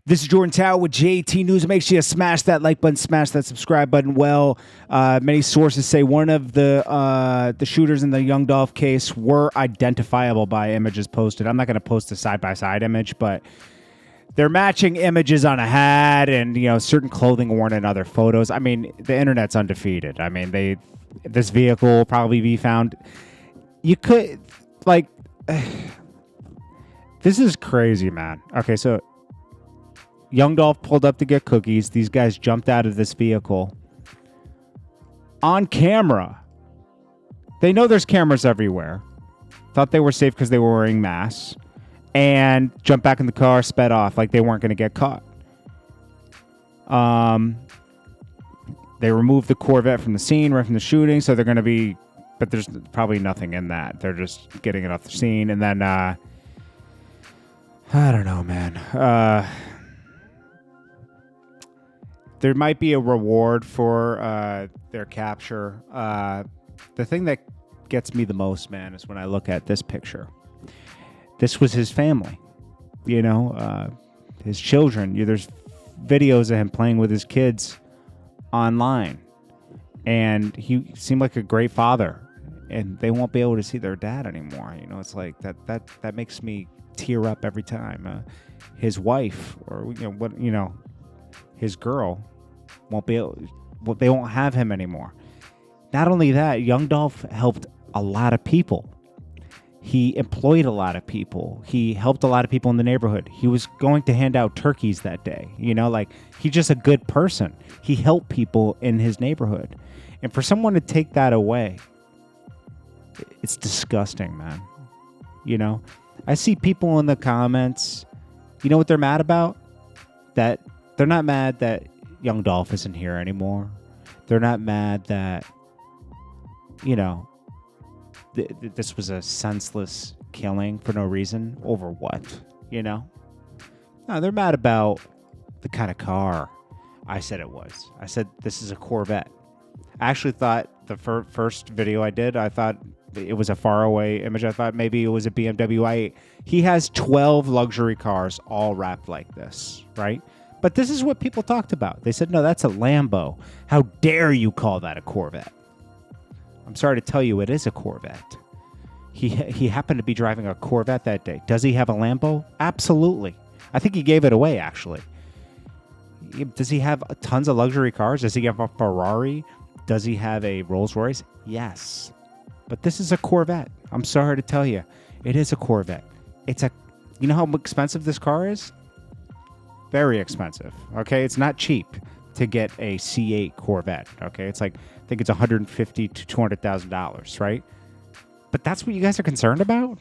This is Jordan Tower with JT News. Make sure you smash that like button, smash that subscribe button. Well, many sources say one of the shooters in the young Dolph case were identifiable by images posted. I'm not going to post a side-by-side image, but they're matching images on a hat and, you know, certain clothing worn in other photos. I mean, the internet's undefeated. I mean, this vehicle will probably be found. You could, like, this is crazy, man. Okay, so young Dolph pulled up to get cookies. These guys jumped out of this vehicle on camera. They know there's cameras everywhere. Thought they were safe because they were wearing masks. And jumped back in the car, sped off like they weren't going to get caught. They removed the Corvette from the scene right from the shooting, so they're going to be... But there's probably nothing in that. They're just getting it off the scene. And then, I don't know, man. There might be a reward for their capture. The thing that gets me the most, man, is when I look at this picture. This was his family, you know, his children. There's videos of him playing with his kids online. And he seemed like a great father. And they won't be able to see their dad anymore. You know, it's like that makes me tear up every time. His wife or, his girl won't be able, they won't have him anymore. Not only that, young Dolph helped a lot of people. He employed a lot of people. He helped a lot of people in the neighborhood. He was going to hand out turkeys that day. You know, like, he's just a good person. He helped people in his neighborhood. And for someone to take that away, it's disgusting, man. You know, I see people in the comments, you know what they're mad about? That they're not mad that young Dolph isn't here anymore. They're not mad that, you know, this was a senseless killing for no reason. Over what? You know? No, they're mad about the kind of car I said it was. I said this is a Corvette. I actually thought the first video I did, I thought it was a faraway image. I thought maybe it was a BMW i8. He has 12 luxury cars all wrapped like this, right? But this is what people talked about. They said, no, that's a Lambo. How dare you call that a Corvette? I'm sorry to tell you, it is a Corvette. He happened to be driving a Corvette that day. Does he have a Lambo? Absolutely. I think he gave it away, actually. Does he have tons of luxury cars? Does he have a Ferrari? Does he have a Rolls Royce? Yes. But this is a Corvette. I'm sorry to tell you. It is a Corvette. You know how expensive this car is? Very expensive. Okay? It's not cheap to get a C8 Corvette. Okay? It's like, I think it's $150,000 to $200,000, right? But that's what you guys are concerned about?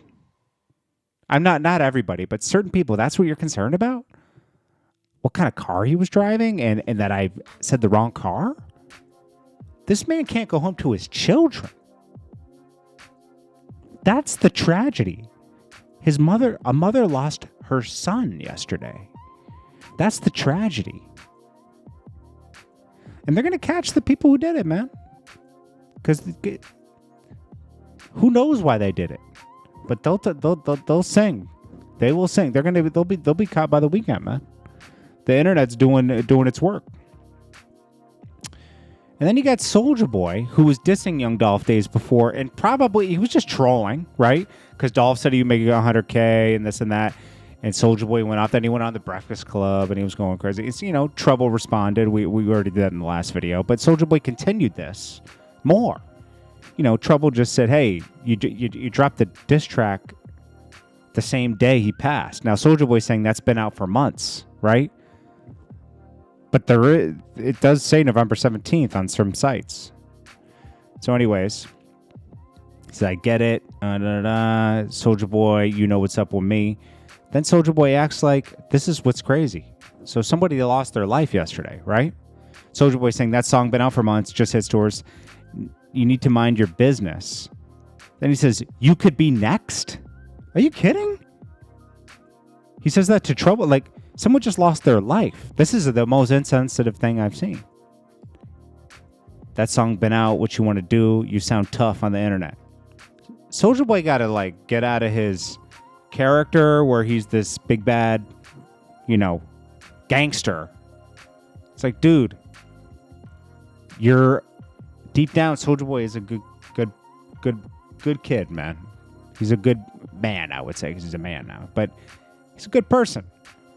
I'm not everybody, but certain people, that's what you're concerned about? What kind of car he was driving and that I said the wrong car? This man can't go home to his children. That's the tragedy. A mother lost her son yesterday. That's the tragedy. And they're going to catch the people who did it, man. Because who knows why they did it? But they'll sing. They will sing. They'll be caught by the weekend, man. The internet's doing its work. And then you got Soulja Boy, who was dissing young Dolph days before, and probably he was just trolling, right? Because Dolph said he would make $100K and this and that. And Soulja Boy went off. Then he went on the Breakfast Club and he was going crazy. It's, Trouble responded. We already did that in the last video. But Soulja Boy continued this more. Trouble just said, hey, you dropped the diss track the same day he passed. Now, Soulja Boy saying that's been out for months, right? But it does say November 17th on some sites. So anyways, he said, I get it. Soulja Boy, you know what's up with me. Then Soulja Boy acts like this is what's crazy. So somebody lost their life yesterday, right? Soulja Boy saying that song been out for months, just hit stores. You need to mind your business. Then he says, you could be next? Are you kidding? He says that to Trouble, like someone just lost their life. This is the most insensitive thing I've seen. That song been out, what you want to do, you sound tough on the internet. Soulja Boy got to get out of his character where he's this big bad, gangster. It's like, dude, you're deep down. Soulja Boy is a good kid, man. He's a good man, I would say, because he's a man now. But he's a good person.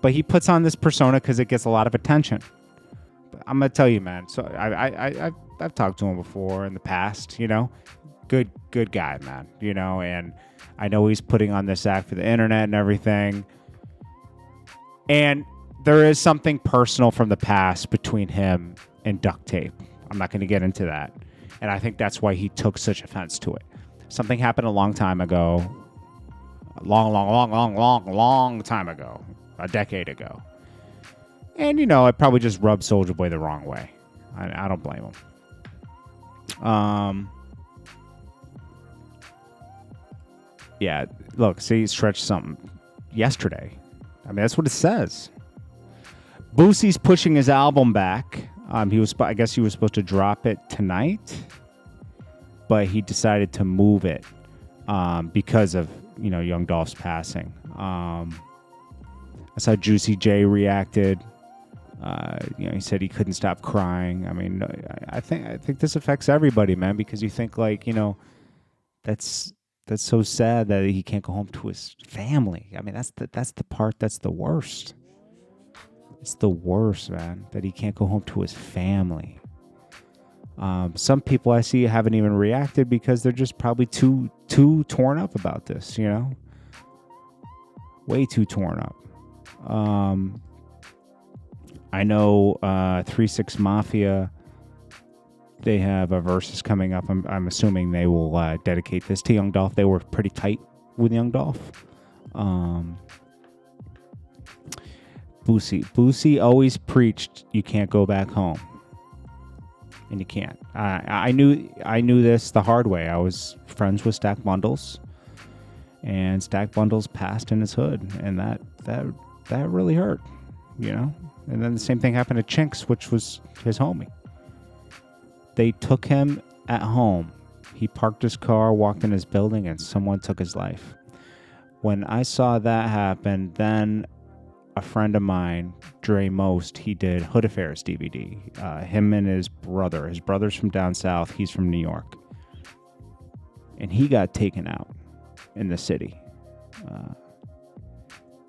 But he puts on this persona because it gets a lot of attention. But I'm gonna tell you, man. So I've talked to him before in the past. You know, good guy, man. You know, and I know he's putting on this act for the internet and everything. And there is something personal from the past between him and duct tape. I'm not going to get into that. And I think that's why he took such offense to it. Something happened a long time ago. Long time ago. A decade ago. And, you know, it probably just rubbed Soulja Boy the wrong way. I don't blame him. Yeah, look, see, he stretched something yesterday. I mean, that's what it says. Boosie's pushing his album back. I guess he was supposed to drop it tonight, but he decided to move it because of, you know, Young Dolph's passing. I saw Juicy J reacted. You know, he said he couldn't stop crying. I mean, I think this affects everybody, man, because you think, like, you know, that's so sad that he can't go home to his family. I mean, that's the part that's the worst. It's the worst, man, that he can't go home to his family. Some people I see haven't even reacted because they're just probably too torn up about this, you know? Way too torn up. I know 3-6 Mafia, they have a versus coming up. I'm assuming they will dedicate this to Young Dolph. They were pretty tight with Young Dolph. Boosie always preached you can't go back home, and you can't. I knew this the hard way. I was friends with Stack Bundles, and Stack Bundles passed in his hood, and that really hurt, you know. And then the same thing happened to Chinks, which was his homie. They took him at home. He parked his car, walked in his building, and someone took his life. When I saw that happen, then a friend of mine, Dre Most, he did Hood Affairs DVD. Him and his brother. His brother's from down south. He's from New York. And he got taken out in the city.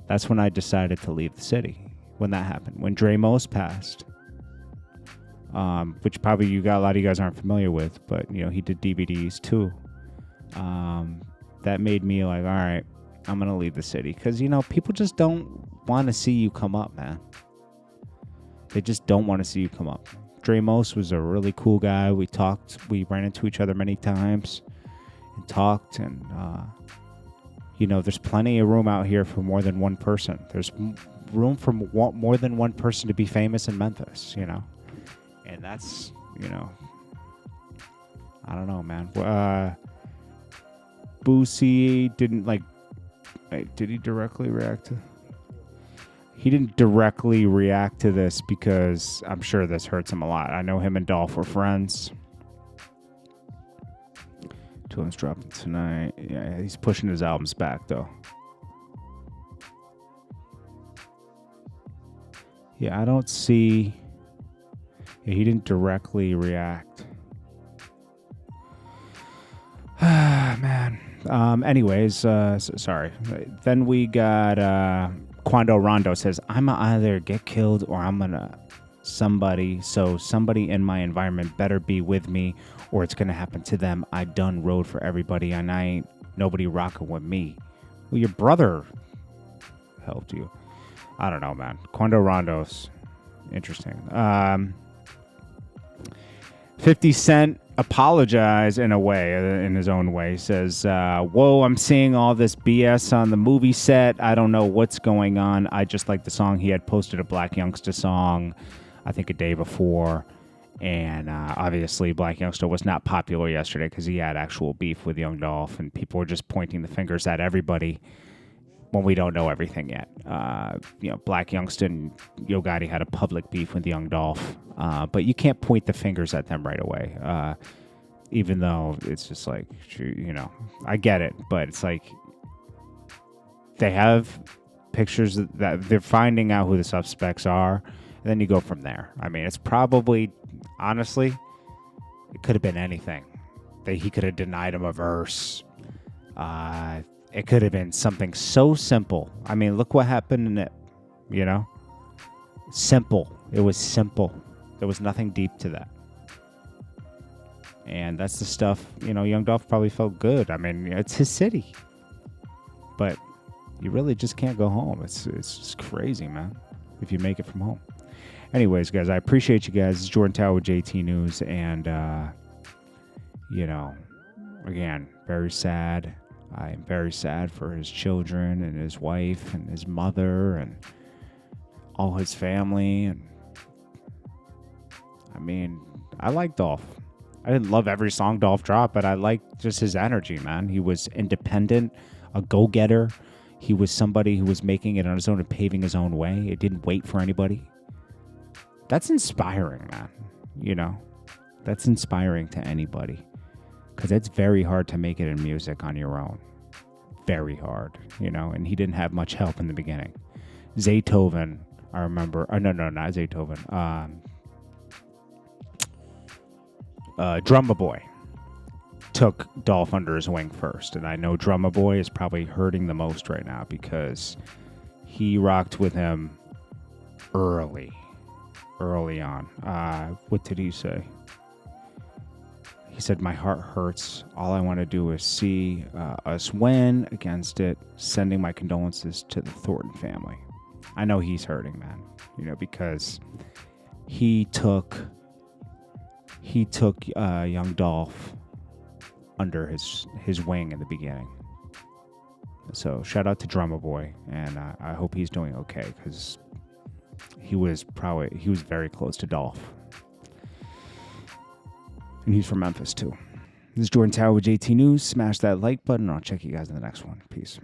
That's when I decided to leave the city. When that happened. When Dre Most passed. Which probably a lot of you guys aren't familiar with, but, you know, he did DVDs too. That made me like, all right, I'm going to leave the city. Because, you know, people just don't want to see you come up, man. They just don't want to see you come up. Dre Most was a really cool guy. We talked. We ran into each other many times and talked. And, you know, there's plenty of room out here for more than one person. There's room for more than one person to be famous in Memphis, you know. And that's, you know, I don't know, man. Boosie didn't, like, did he directly react to? He didn't directly react to this because I'm sure this hurts him a lot. I know him and Dolph were friends. Two one's dropping tonight. Yeah, he's pushing his albums back, though. Yeah, I don't see... Yeah, he didn't directly react. Man. Anyways, sorry. Then we got Quando Rondo says, I'm gonna either get killed or I'm gonna somebody in my environment better be with me or it's gonna happen to them. I done rode for everybody and I ain't nobody rocking with me. Well, your brother helped you. I don't know, man. Quando Rondo's interesting. 50 Cent apologized in a way, in his own way. Says, whoa, I'm seeing all this BS on the movie set. I don't know what's going on. I just like the song. He had posted a Black Youngsta song, I think a day before. And obviously Black Youngsta was not popular yesterday because he had actual beef with Young Dolph. And people were just pointing the fingers at everybody when we don't know everything yet. You know, Black Youngsta and Yo Gotti had a public beef with Young Dolph. But you can't point the fingers at them right away. Even though it's just like, you know, I get it. But it's like they have pictures that they're finding out who the suspects are, and then you go from there. I mean, it's probably, honestly, it could have been anything. That he could have denied him a verse. It could have been something so simple. I mean, look what happened in it, you know? Simple. It was simple. There was nothing deep to that. And that's the stuff, you know, young Dolph probably felt good. I mean, it's his city. But you really just can't go home. It's just crazy, man, if you make it from home. Anyways, guys, I appreciate you guys. It's Jordan Tower with JT News. And, you know, again, very sad. I am very sad for his children and his wife and his mother and all his family. And I mean, I like Dolph. I didn't love every song Dolph dropped, but I liked just his energy, man. He was independent, a go-getter. He was somebody who was making it on his own and paving his own way. It didn't wait for anybody. That's inspiring, man. You know, that's inspiring to anybody. Because it's very hard to make it in music on your own. Very hard, you know, and he didn't have much help in the beginning. Zaytoven, I remember. No, not Zaytoven. Drumma Boy took Dolph under his wing first. And I know Drumma Boy is probably hurting the most right now because he rocked with him early on. What did he say? He said, "My heart hurts. All I want to do is see us win against it. Sending my condolences to the Thornton family." I know he's hurting, man. You know, because he took young Dolph under his wing in the beginning. So shout out to Drumma Boy, and I hope he's doing okay because he was very close to Dolph. And he's from Memphis, too. This is Jordan Tower with JT News. Smash that like button, and I'll check you guys in the next one. Peace.